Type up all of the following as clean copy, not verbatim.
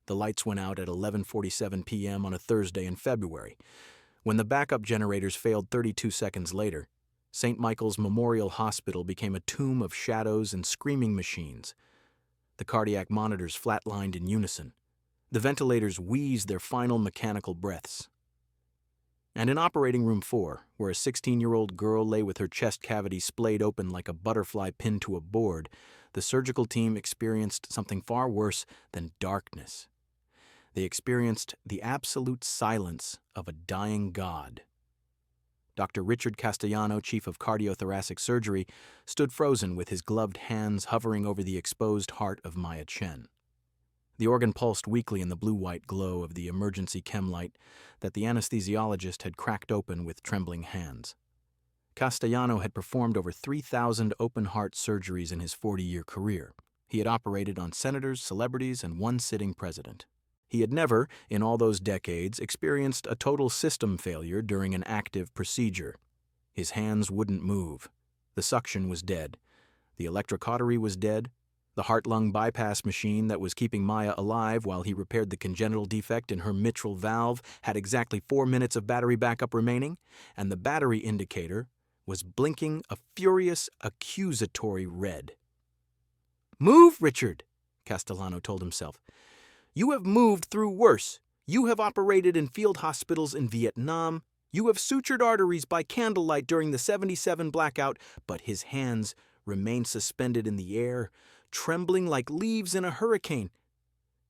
The lights went out at 11:47 p.m. on a Thursday in February. When the backup generators failed 32 seconds later, St. Michael's Memorial Hospital became a tomb of shadows and screaming machines. The cardiac monitors flatlined in unison. The ventilators wheezed their final mechanical breaths. And in Operating Room 4, where a 16-year-old girl lay with her chest cavity splayed open like a butterfly pinned to a board, the surgical team experienced something far worse than darkness. They experienced the absolute silence of a dying god. Dr. Richard Castellano, chief of cardiothoracic surgery, stood frozen with his gloved hands hovering over the exposed heart of Maya Chen. The organ pulsed weakly in the blue-white glow of the emergency chem light that the anesthesiologist had cracked open with trembling hands. Castellano had performed over 3,000 open-heart surgeries in his 40-year career. He had operated on senators, celebrities, and one sitting president. He had never, in all those decades, experienced a total system failure during an active procedure. His hands wouldn't move. The suction was dead. The electrocautery was dead. The heart-lung bypass machine that was keeping Maya alive while he repaired the congenital defect in her mitral valve had exactly 4 minutes of battery backup remaining, and the battery indicator was blinking a furious, accusatory red. "Move, Richard," Castellano told himself. "You have moved through worse. You have operated in field hospitals in Vietnam. You have sutured arteries by candlelight during the '77 blackout," but his hands remained suspended in the air, trembling like leaves in a hurricane.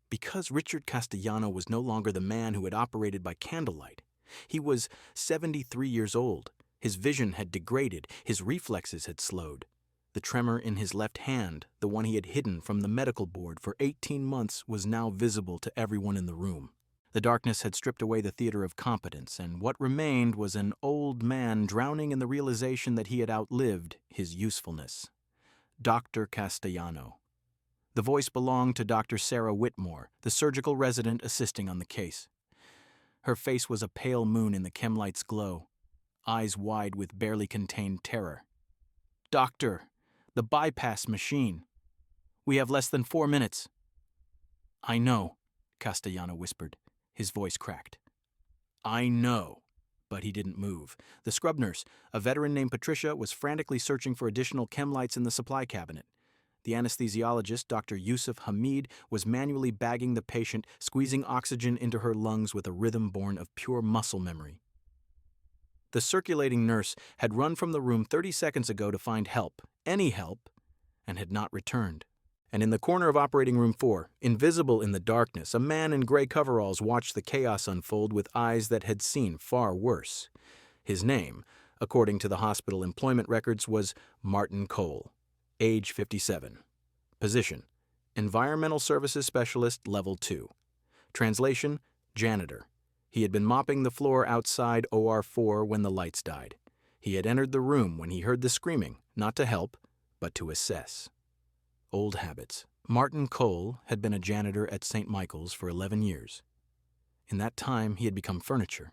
Because Richard Castellano was no longer the man who had operated by candlelight. He was 73 years old. His vision had degraded. His reflexes had slowed. The tremor in his left hand, the one he had hidden from the medical board for 18 months, was now visible to everyone in the room. The darkness had stripped away the theater of competence, and what remained was an old man drowning in the realization that he had outlived his usefulness. Dr. Castellano. The voice belonged to Dr. Sarah Whitmore, the surgical resident assisting on the case. Her face was a pale moon in the chemlight's glow, eyes wide with barely contained terror. "Doctor, the bypass machine. We have less than 4 minutes." "I know," Castellano whispered. His voice cracked. "I know." But he didn't move. The scrub nurse, a veteran named Patricia, was frantically searching for additional chem lights in the supply cabinet. The anesthesiologist, Dr. Yusuf Hamid, was manually bagging the patient, squeezing oxygen into her lungs with a rhythm born of pure muscle memory. The circulating nurse had run from the room 30 seconds ago to find help, any help, and had not returned. And in the corner of Operating Room 4, invisible in the darkness, a man in gray coveralls watched the chaos unfold with eyes that had seen far worse. His name, according to the hospital employment records, was Martin Cole, age 57. Position: Environmental Services Specialist, Level 2. Translation: Janitor. He had been mopping the floor outside OR4 when the lights died. He had entered the room when he heard the screaming, not to help, but to assess. Old habits. Martin Cole had been a janitor at St. Michael's for 11 years. In that time, he had become furniture.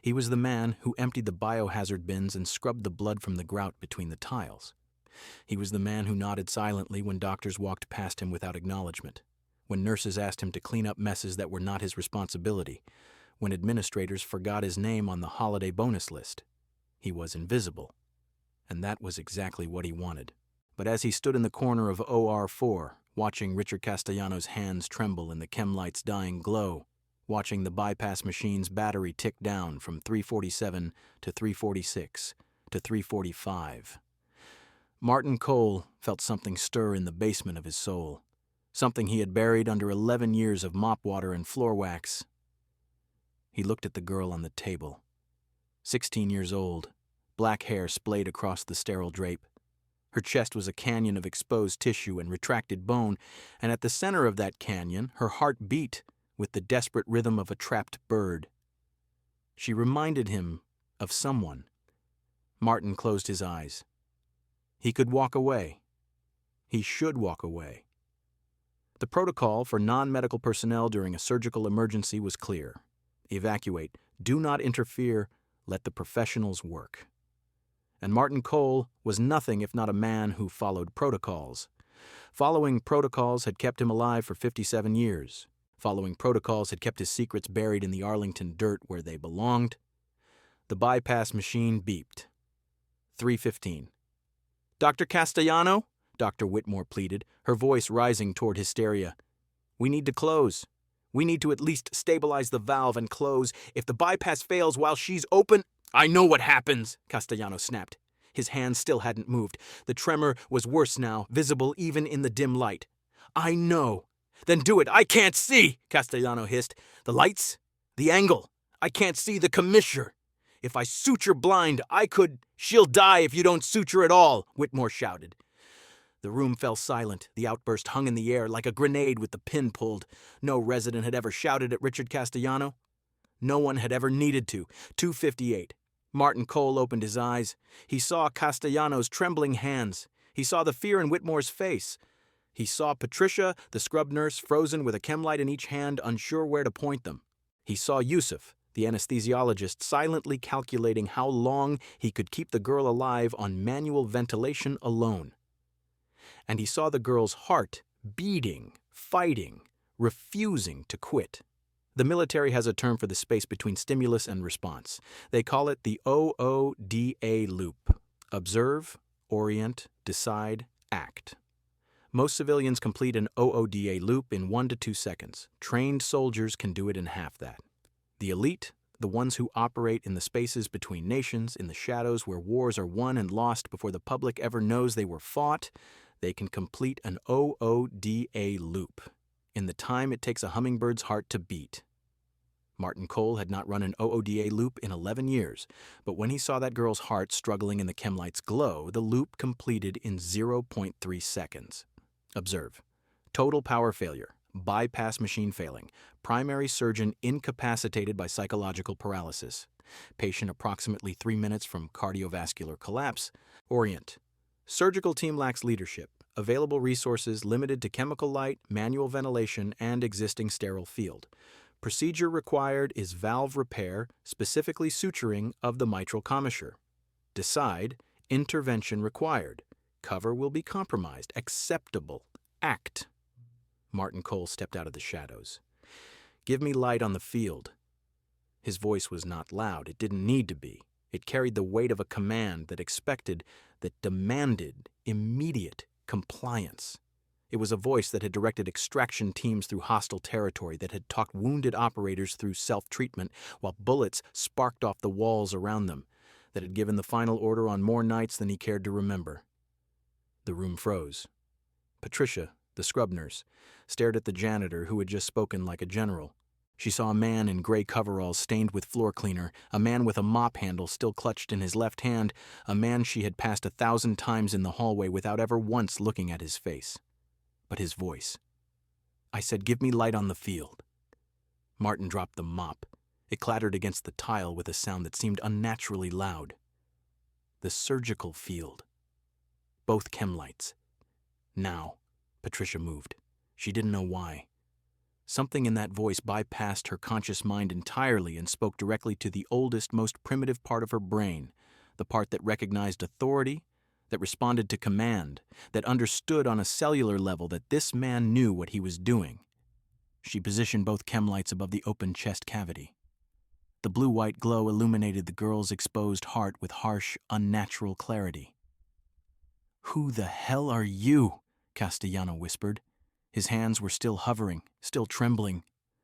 He was the man who emptied the biohazard bins and scrubbed the blood from the grout between the tiles. He was the man who nodded silently when doctors walked past him without acknowledgement, when nurses asked him to clean up messes that were not his responsibility, when administrators forgot his name on the holiday bonus list. He was invisible, and that was exactly what he wanted. But as he stood in the corner of OR4, watching Richard Castellano's hands tremble in the chem light's dying glow, watching the bypass machine's battery tick down from 347 to 346 to 345, Martin Cole felt something stir in the basement of his soul, something he had buried under 11 years of mop water and floor wax. He looked at the girl on the table. 16 years old, black hair splayed across the sterile drape. Her chest was a canyon of exposed tissue and retracted bone, and at the center of that canyon, her heart beat with the desperate rhythm of a trapped bird. She reminded him of someone. Martin closed his eyes. He could walk away. He should walk away. The protocol for non-medical personnel during a surgical emergency was clear. Evacuate. Do not interfere. Let the professionals work. And Martin Cole was nothing if not a man who followed protocols. Following protocols had kept him alive for 57 years. Following protocols had kept his secrets buried in the Arlington dirt where they belonged. The bypass machine beeped. 3:15. "Dr. Castellano?" Dr. Whitmore pleaded, her voice rising toward hysteria. "We need to close. We need to at least stabilize the valve and close. If the bypass fails while she's open—" "I know what happens," Castellano snapped. His hands still hadn't moved. The tremor was worse now, visible even in the dim light. "I know." "Then do it. I can't see," Castellano hissed. "The lights? The angle? I can't see the commissioner. If I suture blind, I could—" "She'll die if you don't suture at all," Whitmore shouted. The room fell silent. The outburst hung in the air like a grenade with the pin pulled. No resident had ever shouted at Richard Castellano. No one had ever needed to. 2:58. Martin Cole opened his eyes. He saw Castellano's trembling hands. He saw the fear in Whitmore's face. He saw Patricia, the scrub nurse, frozen with a chemlight in each hand, unsure where to point them. He saw Yusuf, the anesthesiologist, silently calculating how long he could keep the girl alive on manual ventilation alone. And he saw the girl's heart beating, fighting, refusing to quit. The military has a term for the space between stimulus and response. They call it the OODA loop. Observe, orient, decide, act. Most civilians complete an OODA loop in 1 to 2 seconds. Trained soldiers can do it in half that. The elite, the ones who operate in the spaces between nations, in the shadows where wars are won and lost before the public ever knows they were fought, they can complete an OODA loop in the time it takes a hummingbird's heart to beat. Martin Cole had not run an OODA loop in 11 years, but when he saw that girl's heart struggling in the chemlight's glow, the loop completed in 0.3 seconds. Observe. Total power failure, bypass machine failing, primary surgeon incapacitated by psychological paralysis, patient approximately 3 minutes from cardiovascular collapse, orient. Surgical team lacks leadership, available resources limited to chemical light, manual ventilation, and existing sterile field. Procedure required is valve repair, specifically suturing of the mitral commissure. Decide, intervention required. Cover will be compromised. Acceptable. Act. Martin Cole stepped out of the shadows. "Give me light on the field." His voice was not loud. It didn't need to be. It carried the weight of a command that expected, that demanded immediate compliance. It was a voice that had directed extraction teams through hostile territory, that had talked wounded operators through self-treatment while bullets sparked off the walls around them, that had given the final order on more nights than he cared to remember. The room froze. Patricia, the scrub nurse, stared at the janitor who had just spoken like a general. She saw a man in gray coveralls stained with floor cleaner, a man with a mop handle still clutched in his left hand, a man she had passed 1,000 times in the hallway without ever once looking at his face. But his voice. "I said, give me light on the field." Martin dropped the mop. It clattered against the tile with a sound that seemed unnaturally loud. The surgical field. Both chemlights. Now, Patricia moved. She didn't know why. Something in that voice bypassed her conscious mind entirely and spoke directly to the oldest, most primitive part of her brain, the part that recognized authority, that responded to command, that understood on a cellular level that this man knew what he was doing. She positioned both chemlights above the open chest cavity. The blue-white glow illuminated the girl's exposed heart with harsh, unnatural clarity. "Who the hell are you?" Castellano whispered. His hands were still hovering, still trembling,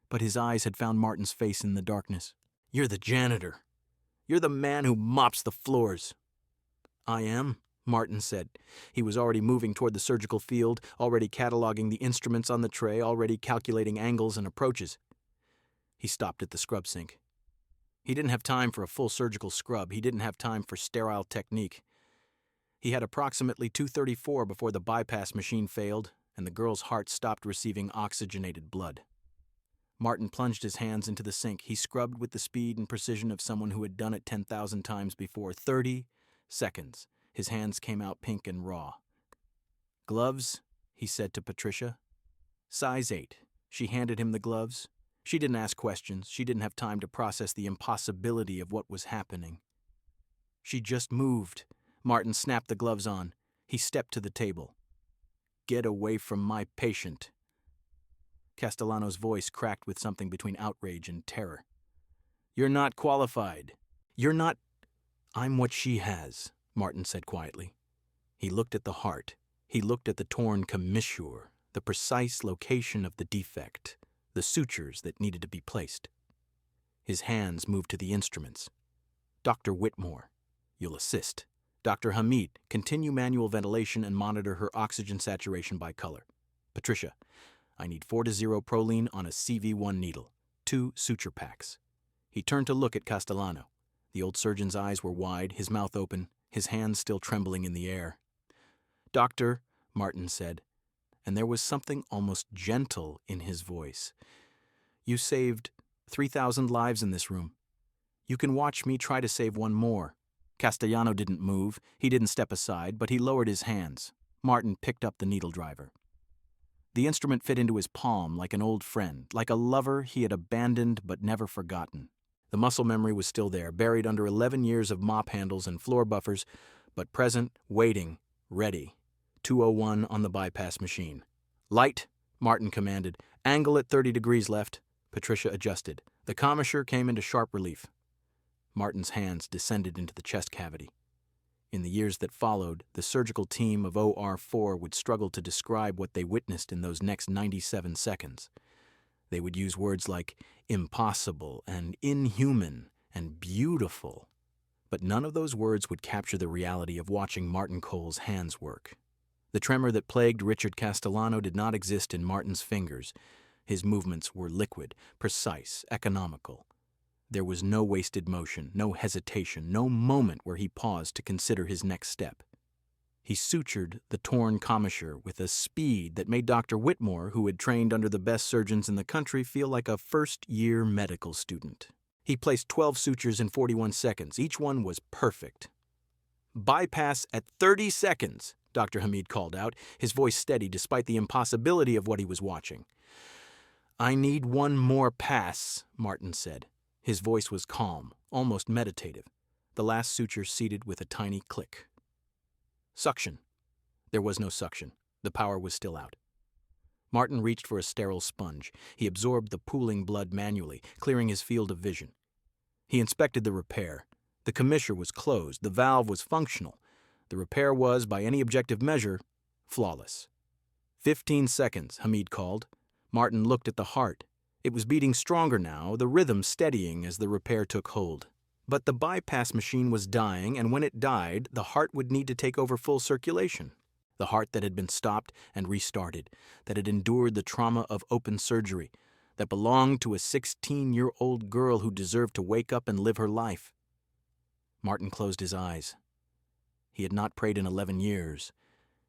but his eyes had found Martin's face in the darkness. "You're the janitor. You're the man who mops the floors." "I am," Martin said. He was already moving toward the surgical field, already cataloging the instruments on the tray, already calculating angles and approaches. He stopped at the scrub sink. He didn't have time for a full surgical scrub. He didn't have time for sterile technique. He had approximately 2:34 before the bypass machine failed, and the girl's heart stopped receiving oxygenated blood. Martin plunged his hands into the sink. He scrubbed with the speed and precision of someone who had done it 10,000 times before. 30 seconds. His hands came out pink and raw. "Gloves," he said to Patricia. "Size 8. She handed him the gloves. She didn't ask questions. She didn't have time to process the impossibility of what was happening. She just moved. Martin snapped the gloves on. He stepped to the table. "Get away from my patient." Castellano's voice cracked with something between outrage and terror. "You're not qualified. You're not—" "I'm what she has," Martin said quietly. He looked at the heart. He looked at the torn commissure, the precise location of the defect, the sutures that needed to be placed. His hands moved to the instruments. "Dr. Whitmore, you'll assist. Dr. Hamid, continue manual ventilation and monitor her oxygen saturation by color. Patricia, I need 4-0 proline on a CV1 needle, 2 suture packs." He turned to look at Castellano. The old surgeon's eyes were wide, his mouth open, his hands still trembling in the air. "Doctor," Martin said, and there was something almost gentle in his voice, "you saved 3,000 lives in this room. You can watch me try to save one more." Castellano didn't move, he didn't step aside, but he lowered his hands. Martin picked up the needle driver. The instrument fit into his palm like an old friend, like a lover he had abandoned but never forgotten. The muscle memory was still there, buried under 11 years of mop handles and floor buffers, but present, waiting, ready. 201 on the bypass machine. "Light," Martin commanded. "Angle at 30 degrees left." Patricia adjusted. The commissure came into sharp relief. Martin's hands descended into the chest cavity. In the years that followed, the surgical team of OR4 would struggle to describe what they witnessed in those next 97 seconds. They would use words like impossible and inhuman and beautiful, but none of those words would capture the reality of watching Martin Cole's hands work. The tremor that plagued Richard Castellano did not exist in Martin's fingers. His movements were liquid, precise, economical. There was no wasted motion, no hesitation, no moment where he paused to consider his next step. He sutured the torn commissure with a speed that made Dr. Whitmore, who had trained under the best surgeons in the country, feel like a first-year medical student. He placed 12 sutures in 41 seconds. Each one was perfect. "Bypass at 30 seconds, Dr. Hamid called out, his voice steady despite the impossibility of what he was watching. "I need one more pass," Martin said. His voice was calm, almost meditative. The last suture seated with a tiny click. Suction. There was no suction. The power was still out. Martin reached for a sterile sponge. He absorbed the pooling blood manually, clearing his field of vision. He inspected the repair. The commissure was closed. The valve was functional. The repair was, by any objective measure, flawless. 15 seconds, Hamid called. Martin looked at the heart. It was beating stronger now, the rhythm steadying as the repair took hold. But the bypass machine was dying, and when it died, the heart would need to take over full circulation. The heart that had been stopped and restarted, that had endured the trauma of open surgery, that belonged to a 16-year-old girl who deserved to wake up and live her life. Martin closed his eyes. He had not prayed in 11 years.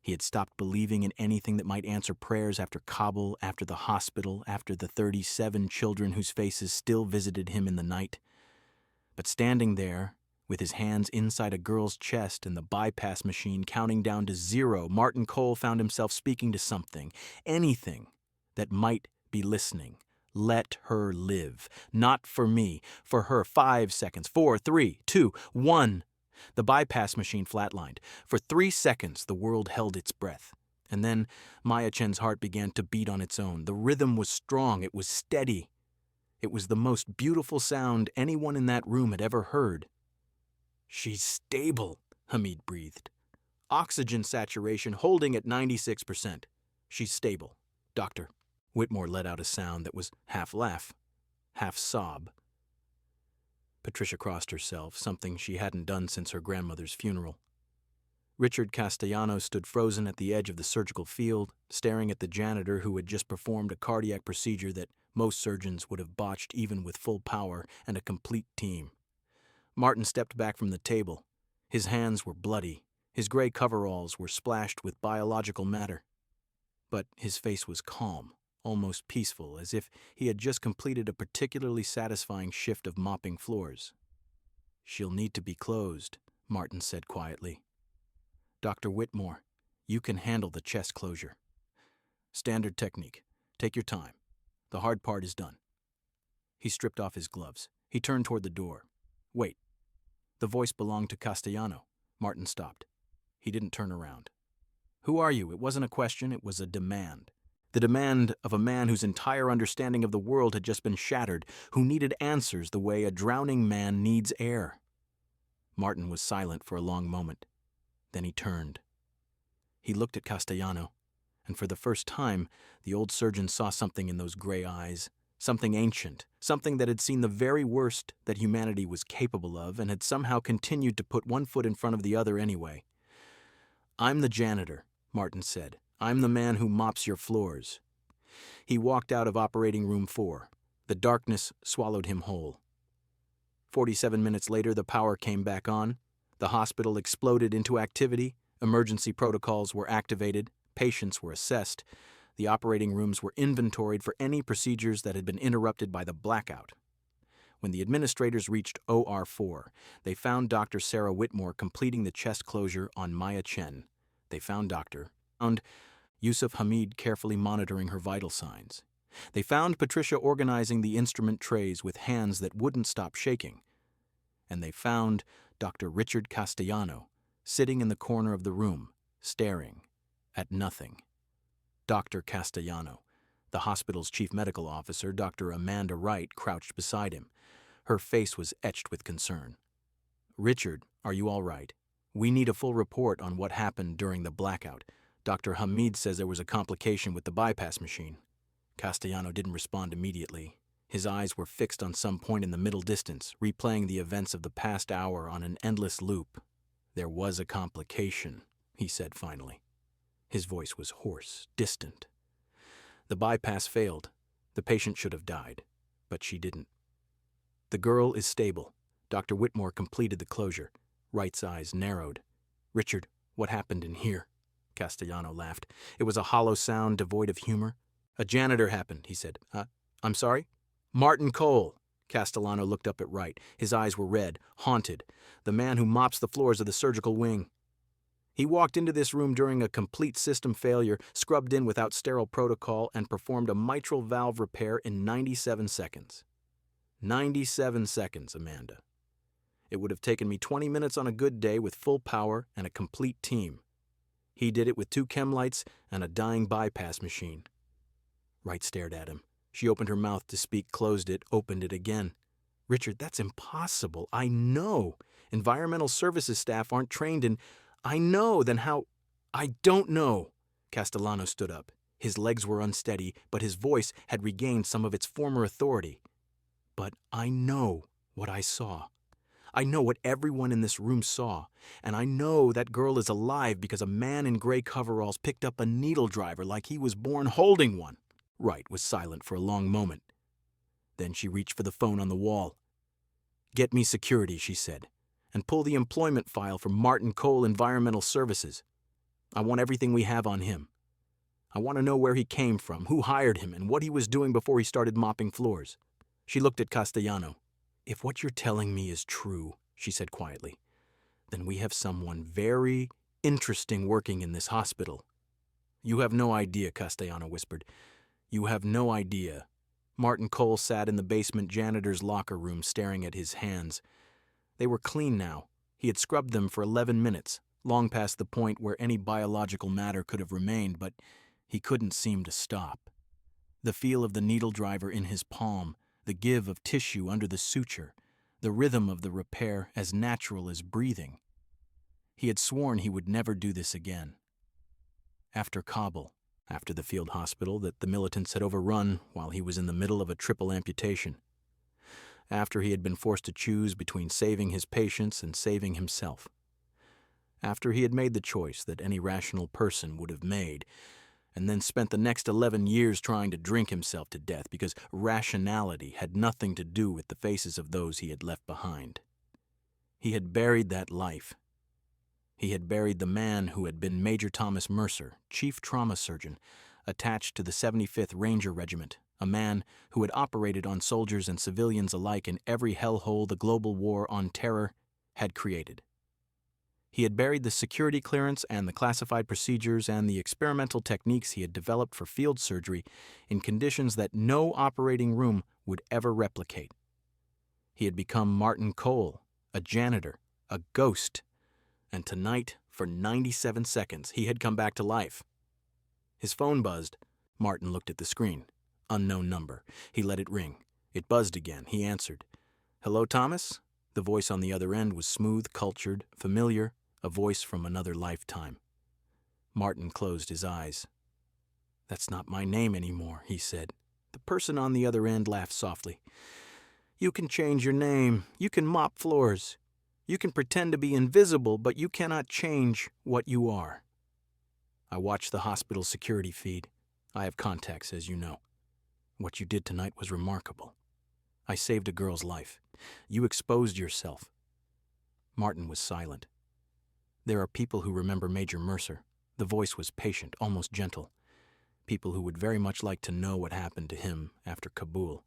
He had stopped believing in anything that might answer prayers after Kabul, after the hospital, after the 37 children whose faces still visited him in the night. But standing there, with his hands inside a girl's chest and the bypass machine counting down to 0, Martin Cole found himself speaking to something, anything, that might be listening. Let her live. Not for me, for her. 5 seconds. 4, 3, 2, 1. The bypass machine flatlined. For 3 seconds, the world held its breath. And then Maya Chen's heart began to beat on its own. The rhythm was strong. It was steady. It was the most beautiful sound anyone in that room had ever heard. "She's stable," Hamid breathed. "Oxygen saturation holding at 96%. She's stable. Doctor." Whitmore let out a sound that was half laugh, half sob. Patricia crossed herself, something she hadn't done since her grandmother's funeral. Richard Castellano stood frozen at the edge of the surgical field, staring at the janitor who had just performed a cardiac procedure that most surgeons would have botched even with full power and a complete team. Martin stepped back from the table. His hands were bloody. His gray coveralls were splashed with biological matter. But his face was calm, almost peaceful, as if he had just completed a particularly satisfying shift of mopping floors. "She'll need to be closed," Martin said quietly. "Dr. Whitmore, you can handle the chest closure. Standard technique. Take your time. The hard part is done." He stripped off his gloves. He turned toward the door. "Wait." The voice belonged to Castellano. Martin stopped. He didn't turn around. "Who are you?" It wasn't a question, it was a demand. The demand of a man whose entire understanding of the world had just been shattered, who needed answers the way a drowning man needs air. Martin was silent for a long moment. Then he turned. He looked at Castellano, and for the first time, the old surgeon saw something in those gray eyes, something ancient, something that had seen the very worst that humanity was capable of and had somehow continued to put one foot in front of the other anyway. "I'm the janitor," Martin said. "I'm the man who mops your floors." He walked out of operating room 4. The darkness swallowed him whole. 47 minutes later, the power came back on. The hospital exploded into activity. Emergency protocols were activated. Patients were assessed. The operating rooms were inventoried for any procedures that had been interrupted by the blackout. When the administrators reached OR4, they found Dr. Sarah Whitmore completing the chest closure on Maya Chen. They found Yusuf Hamid carefully monitoring her vital signs. They found Patricia organizing the instrument trays with hands that wouldn't stop shaking. And they found Dr. Richard Castellano sitting in the corner of the room, staring at nothing. Dr. Castellano, the hospital's chief medical officer, Dr. Amanda Wright, crouched beside him. Her face was etched with concern. "Richard, are you all right? We need a full report on what happened during the blackout. Dr. Hamid says there was a complication with the bypass machine." Castellano didn't respond immediately. His eyes were fixed on some point in the middle distance, replaying the events of the past hour on an endless loop. "There was a complication," he said finally. His voice was hoarse, distant. "The bypass failed. The patient should have died, but she didn't. The girl is stable." Dr. Whitmore completed the closure. Wright's eyes narrowed. "Richard, what happened in here?" Castellano laughed. It was a hollow sound devoid of humor. "A janitor happened," he said. I'm sorry?" "Martin Cole." Castellano looked up at Wright. His eyes were red, haunted. "The man who mops the floors of the surgical wing. He walked into this room during a complete system failure, scrubbed in without sterile protocol, and performed a mitral valve repair in 97 seconds. 97 seconds, Amanda. It would have taken me 20 minutes on a good day with full power and a complete team. He did it with 2 chem lights and a dying bypass machine." Wright stared at him. She opened her mouth to speak, closed it, opened it again. "Richard, that's impossible. I know. Environmental services staff aren't trained in... I know, then how... I don't know." Castellano stood up. His legs were unsteady, but his voice had regained some of its former authority. "But I know what I saw. I know what everyone in this room saw, and I know that girl is alive because a man in gray coveralls picked up a needle driver like he was born holding one." Wright was silent for a long moment. Then she reached for the phone on the wall. "Get me security," she said, "and pull the employment file for Martin Cole Environmental Services. I want everything we have on him. I want to know where he came from, who hired him, and what he was doing before he started mopping floors." She looked at Castellano. "If what you're telling me is true," she said quietly, "then we have someone very interesting working in this hospital." "You have no idea," Castellano whispered. "You have no idea." Martin Cole sat in the basement janitor's locker room staring at his hands. They were clean now. He had scrubbed them for 11 minutes, long past the point where any biological matter could have remained, but he couldn't seem to stop. The feel of the needle driver in his palm, the give of tissue under the suture, the rhythm of the repair as natural as breathing. He had sworn he would never do this again. After Kabul, after the field hospital that the militants had overrun while he was in the middle of a triple amputation, after he had been forced to choose between saving his patients and saving himself, after he had made the choice that any rational person would have made, and then spent the next 11 years trying to drink himself to death because rationality had nothing to do with the faces of those he had left behind. He had buried that life. He had buried the man who had been Major Thomas Mercer, chief trauma surgeon, attached to the 75th Ranger Regiment, a man who had operated on soldiers and civilians alike in every hellhole the global war on terror had created. He had buried the security clearance and the classified procedures and the experimental techniques he had developed for field surgery in conditions that no operating room would ever replicate. He had become Martin Cole, a janitor, a ghost, and tonight, for 97 seconds, he had come back to life. His phone buzzed. Martin looked at the screen. Unknown number. He let it ring. It buzzed again. He answered. "Hello, Thomas?" The voice on the other end was smooth, cultured, familiar, a voice from another lifetime. Martin closed his eyes. "That's not my name anymore," he said. The person on the other end laughed softly. "You can change your name. You can mop floors. You can pretend to be invisible, but you cannot change what you are." I watched the hospital security feed. I have contacts, as you know. What you did tonight was remarkable. I saved a girl's life. You exposed yourself. Martin was silent. There are people who remember Major Mercer. The voice was patient, almost gentle. People who would very much like to know what happened to him after Kabul.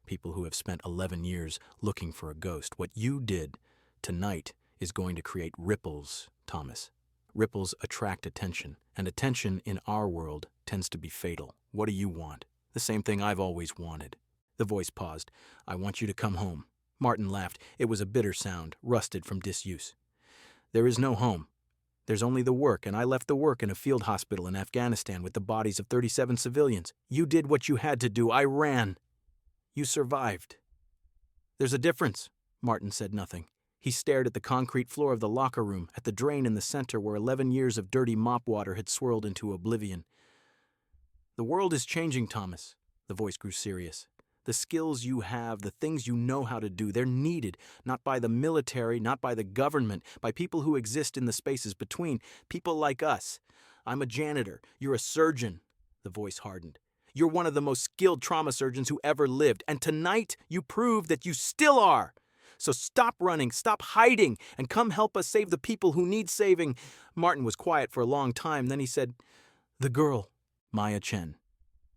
People who have spent 11 years looking for a ghost. What you did tonight is going to create ripples, Thomas. Ripples attract attention, and attention in our world tends to be fatal. What do you want? The same thing I've always wanted. The voice paused. "I want you to come home." Martin laughed. It was a bitter sound, rusted from disuse. "There is no home. There's only the work, and I left the work in a field hospital in Afghanistan with the bodies of 37 civilians. You did what you had to do. I ran. You survived." "There's a difference." Martin said nothing. He stared at the concrete floor of the locker room, at the drain in the center where 11 years of dirty mop water had swirled into oblivion. "The world is changing, Thomas." The voice grew serious. "The skills you have, the things you know how to do, they're needed, not by the military, not by the government, by people who exist in the spaces between, people like us. I'm a janitor. You're a surgeon." The voice hardened. "You're one of the most skilled trauma surgeons who ever lived, and tonight you proved that you still are. So stop running, stop hiding, and come help us save the people who need saving." Martin was quiet for a long time, then he said, "The girl, Maya Chen,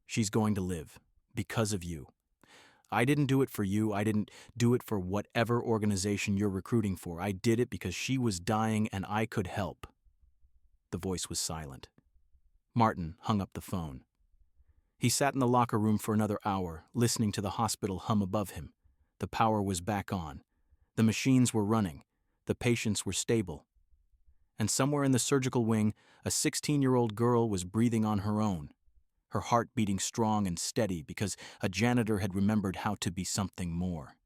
she's going to live, because of you. I didn't do it for you. I didn't do it for whatever organization you're recruiting for. I did it because she was dying and I could help." The voice was silent. Martin hung up the phone. He sat in the locker room for another hour, listening to the hospital hum above him. The power was back on. The machines were running. The patients were stable. And somewhere in the surgical wing, a 16-year-old girl was breathing on her own, her heart beating strong and steady because a janitor had remembered how to be something more.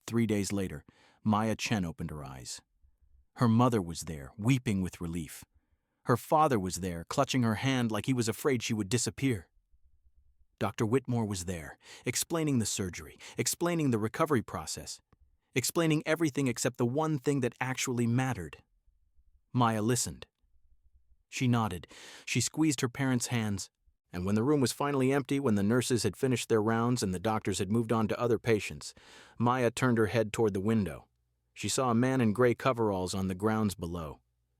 3 days later, Maya Chen opened her eyes. Her mother was there, weeping with relief. Her father was there, clutching her hand like he was afraid she would disappear. Dr. Whitmore was there, explaining the surgery, explaining the recovery process, explaining everything except the one thing that actually mattered. Maya listened. She nodded. She squeezed her parents' hands. And when the room was finally empty, when the nurses had finished their rounds and the doctors had moved on to other patients, Maya turned her head toward the window. She saw a man in gray coveralls on the grounds below.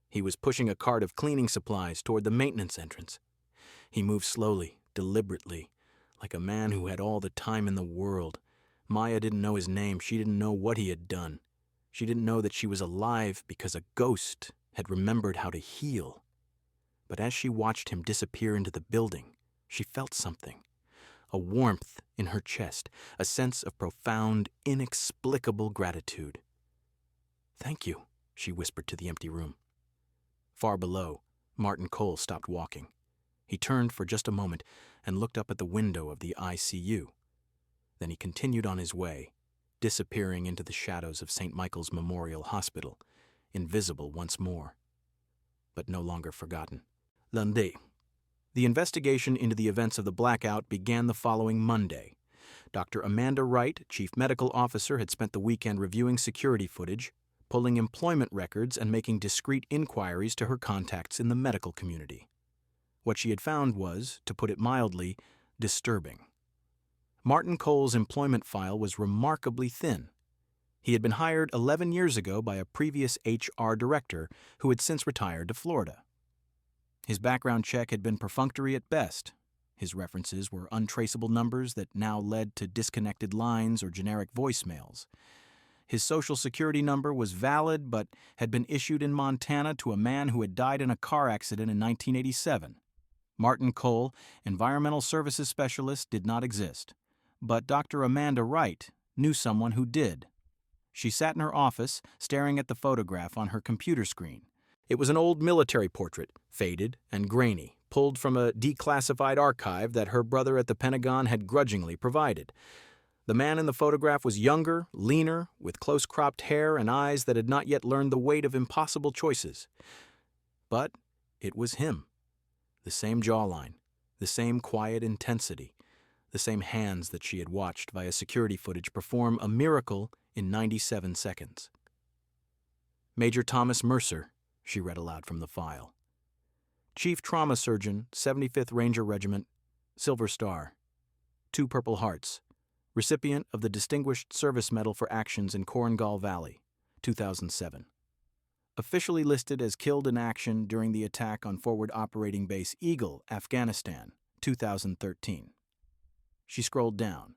He was pushing a cart of cleaning supplies toward the maintenance entrance. He moved slowly, deliberately, like a man who had all the time in the world. Maya didn't know his name. She didn't know what he had done. She didn't know that she was alive because a ghost had remembered how to heal. But as she watched him disappear into the building, she felt something, a warmth in her chest, a sense of profound, inexplicable gratitude. "Thank you," she whispered to the empty room. Far below, Martin Cole stopped walking. He turned for just a moment and looked up at the window of the ICU. Then he continued on his way, disappearing into the shadows of St. Michael's Memorial Hospital, invisible once more, but no longer forgotten. Lundi. The investigation into the events of the blackout began the following Monday. Dr. Amanda Wright, chief medical officer, had spent the weekend reviewing security footage, pulling employment records, and making discreet inquiries to her contacts in the medical community. What she had found was, to put it mildly, disturbing. Martin Cole's employment file was remarkably thin. He had been hired 11 years ago by a previous HR director who had since retired to Florida. His background check had been perfunctory at best. His references were untraceable numbers that now led to disconnected lines or generic voicemails. His social security number was valid but had been issued in Montana to a man who had died in a car accident in 1987. Martin Cole, environmental services specialist, did not exist. But Dr. Amanda Wright knew someone who did. She sat in her office, staring at the photograph on her computer screen. It was an old military portrait, faded and grainy, pulled from a declassified archive that her brother at the Pentagon had grudgingly provided. The man in the photograph was younger, leaner, with close-cropped hair and eyes that had not yet learned the weight of impossible choices. But it was him. The same jawline, the same quiet intensity, the same hands that she had watched via security footage perform a miracle in 97 seconds. Major Thomas Mercer, she read aloud from the file. Chief Trauma Surgeon, 75th Ranger Regiment, Silver Star. 2 Purple Hearts. Recipient of the Distinguished Service Medal for Actions in Korengal Valley, 2007. Officially listed as killed in action during the attack on Forward Operating Base Eagle, Afghanistan, 2013. She scrolled down.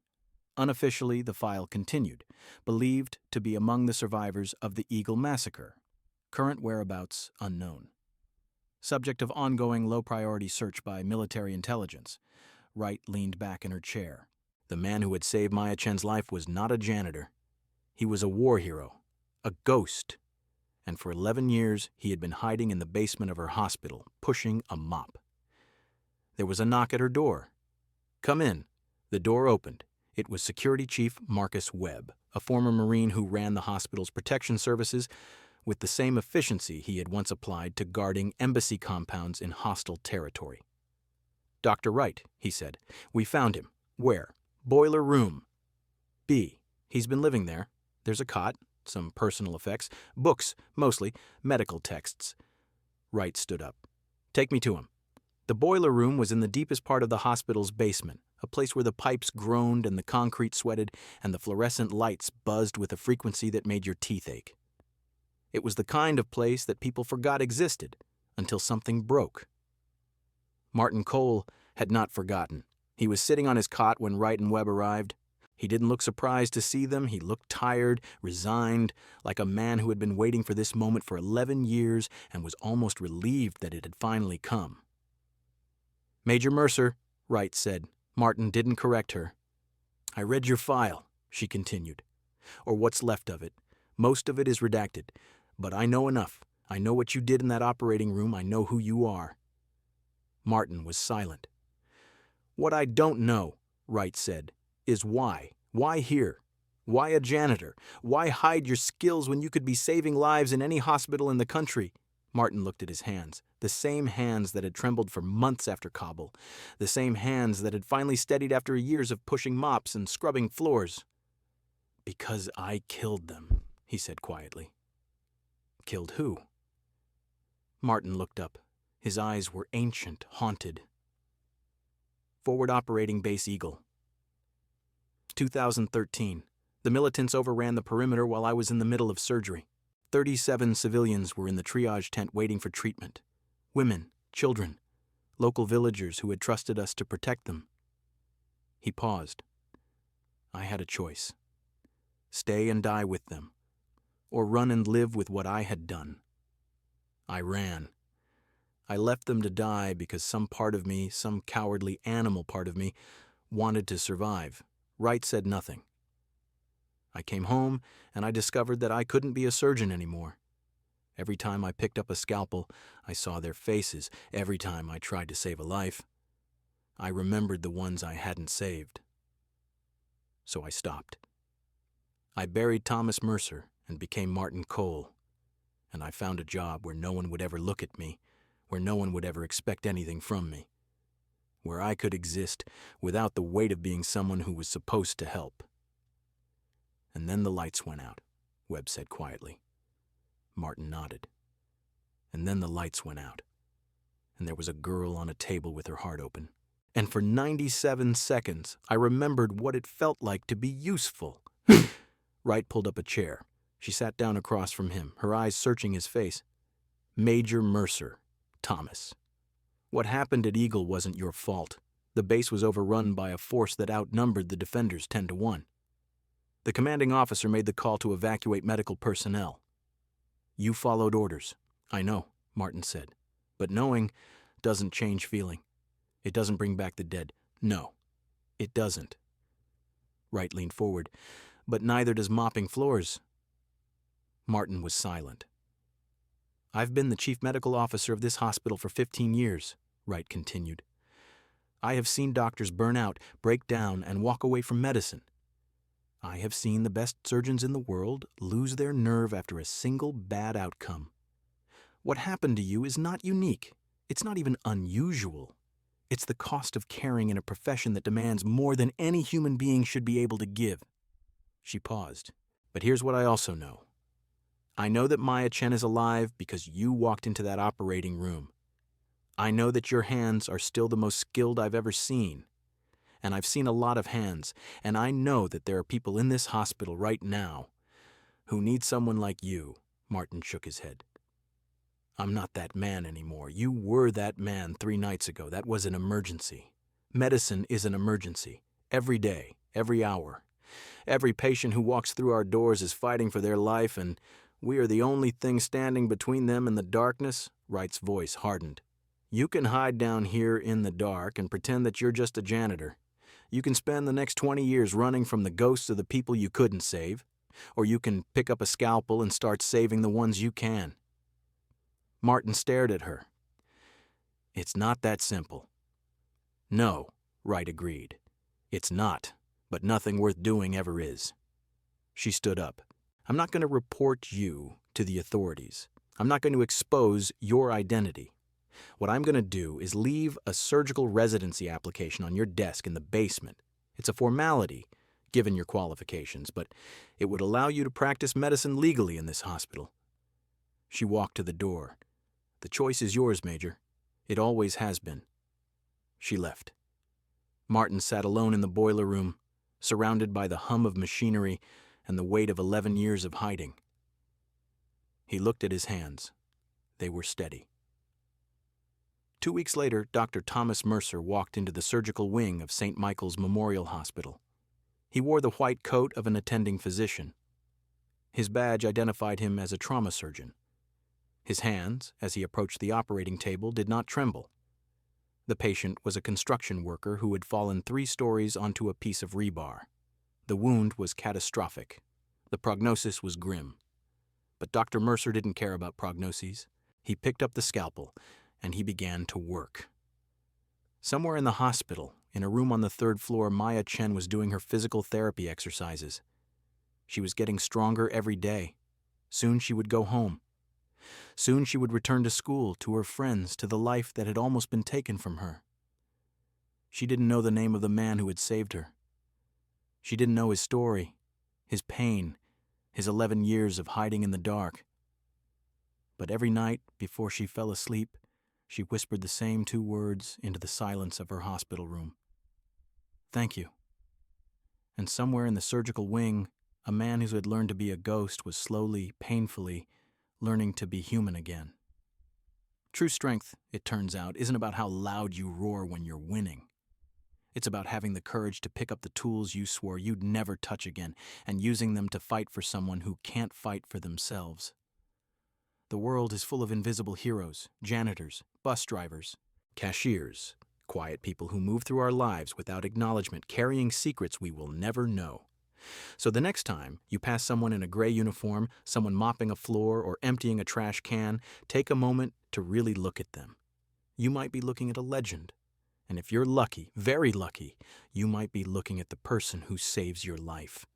Unofficially, the file continued, believed to be among the survivors of the Eagle Massacre. Current whereabouts unknown. Subject of ongoing low-priority search by military intelligence. Wright leaned back in her chair. The man who had saved Maya Chen's life was not a janitor. He was a war hero, a ghost. And for 11 years, he had been hiding in the basement of her hospital, pushing a mop. There was a knock at her door. "Come in." The door opened. It was Security Chief Marcus Webb, a former Marine who ran the hospital's protection services with the same efficiency he had once applied to guarding embassy compounds in hostile territory. "Dr. Wright," he said. "We found him." "Where?" "Boiler room. B. He's been living there. There's a cot, some personal effects, books, mostly, medical texts." Wright stood up. "Take me to him." The boiler room was in the deepest part of the hospital's basement, a place where the pipes groaned and the concrete sweated and the fluorescent lights buzzed with a frequency that made your teeth ache. It was the kind of place that people forgot existed until something broke. Martin Cole had not forgotten. He was sitting on his cot when Wright and Webb arrived. He didn't look surprised to see them. He looked tired, resigned, like a man who had been waiting for this moment for 11 years and was almost relieved that it had finally come. "Major Mercer," Wright said. Martin didn't correct her. "I read your file," she continued, "or what's left of it. Most of it is redacted, but I know enough. I know what you did in that operating room. I know who you are." Martin was silent. "What I don't know," Wright said, "is why. Why here? Why a janitor? Why hide your skills when you could be saving lives in any hospital in the country?" Martin looked at his hands, the same hands that had trembled for months after Kabul, the same hands that had finally steadied after years of pushing mops and scrubbing floors. "Because I killed them," he said quietly. "Killed who?" Martin looked up. His eyes were ancient, haunted. "Forward Operating Base Eagle. 2013. The militants overran the perimeter while I was in the middle of surgery. 37 civilians were in the triage tent waiting for treatment. Women, children, local villagers who had trusted us to protect them." He paused. "I had a choice. Stay and die with them, or run and live with what I had done. I ran. I left them to die because some part of me, some cowardly animal part of me, wanted to survive." Wright said nothing. "I came home and I discovered that I couldn't be a surgeon anymore. Every time I picked up a scalpel, I saw their faces. Every time I tried to save a life, I remembered the ones I hadn't saved. So I stopped. I buried Thomas Mercer and became Martin Cole, and I found a job where no one would ever look at me, where no one would ever expect anything from me, where I could exist without the weight of being someone who was supposed to help." "And then the lights went out," Webb said quietly. Martin nodded. "And then the lights went out, and there was a girl on a table with her heart open. And for 97 seconds, I remembered what it felt like to be useful." Wright pulled up a chair. She sat down across from him, her eyes searching his face. "Major Mercer, Thomas. What happened at Eagle wasn't your fault. The base was overrun by a force that outnumbered the defenders 10-1. The commanding officer made the call to evacuate medical personnel. You followed orders." "I know," Martin said. "But knowing doesn't change feeling. It doesn't bring back the dead. No, it doesn't." Wright leaned forward. "But neither does mopping floors." Martin was silent. "I've been the chief medical officer of this hospital for 15 years. Wright continued. I have seen doctors burn out, break down, and walk away from medicine. I have seen the best surgeons in the world lose their nerve after a single bad outcome. What happened to you is not unique. It's not even unusual. It's the cost of caring in a profession that demands more than any human being should be able to give. She paused. But here's what I also know. I know that Maya Chen is alive because you walked into that operating room. I know that your hands are still the most skilled I've ever seen. And I've seen a lot of hands, and I know that there are people in this hospital right now who need someone like you. Martin shook his head. I'm not that man anymore. You were that man 3 nights ago. That was an emergency. Medicine is an emergency. Every day, every hour. Every patient who walks through our doors is fighting for their life, and we are the only thing standing between them and the darkness. Wright's voice hardened. You can hide down here in the dark and pretend that you're just a janitor. You can spend the next 20 years running from the ghosts of the people you couldn't save, or you can pick up a scalpel and start saving the ones you can. Martin stared at her. It's not that simple. No, Wright agreed. It's not, but nothing worth doing ever is. She stood up. I'm not going to report you to the authorities. I'm not going to expose your identity. What I'm going to do is leave a surgical residency application on your desk in the basement. It's a formality, given your qualifications, but it would allow you to practice medicine legally in this hospital. She walked to the door. The choice is yours, Major. It always has been. She left. Martin sat alone in the boiler room, surrounded by the hum of machinery and the weight of 11 years of hiding. He looked at his hands. They were steady. 2 weeks later, Dr. Thomas Mercer walked into the surgical wing of St. Michael's Memorial Hospital. He wore the white coat of an attending physician. His badge identified him as a trauma surgeon. His hands, as he approached the operating table, did not tremble. The patient was a construction worker who had fallen 3 stories onto a piece of rebar. The wound was catastrophic. The prognosis was grim. But Dr. Mercer didn't care about prognoses. He picked up the scalpel, and he began to work. Somewhere in the hospital, in a room on the 3rd floor, Maya Chen was doing her physical therapy exercises. She was getting stronger every day. Soon she would go home. Soon she would return to school, to her friends, to the life that had almost been taken from her. She didn't know the name of the man who had saved her. She didn't know his story, his pain, his 11 years of hiding in the dark. But every night, before she fell asleep, she whispered the same 2 words into the silence of her hospital room. Thank you. And somewhere in the surgical wing, a man who had learned to be a ghost was slowly, painfully, learning to be human again. True strength, it turns out, isn't about how loud you roar when you're winning. It's about having the courage to pick up the tools you swore you'd never touch again and using them to fight for someone who can't fight for themselves. The world is full of invisible heroes, janitors, bus drivers, cashiers, quiet people who move through our lives without acknowledgement, carrying secrets we will never know. So the next time you pass someone in a gray uniform, someone mopping a floor or emptying a trash can, take a moment to really look at them. You might be looking at a legend. And if you're lucky, very lucky, you might be looking at the person who saves your life.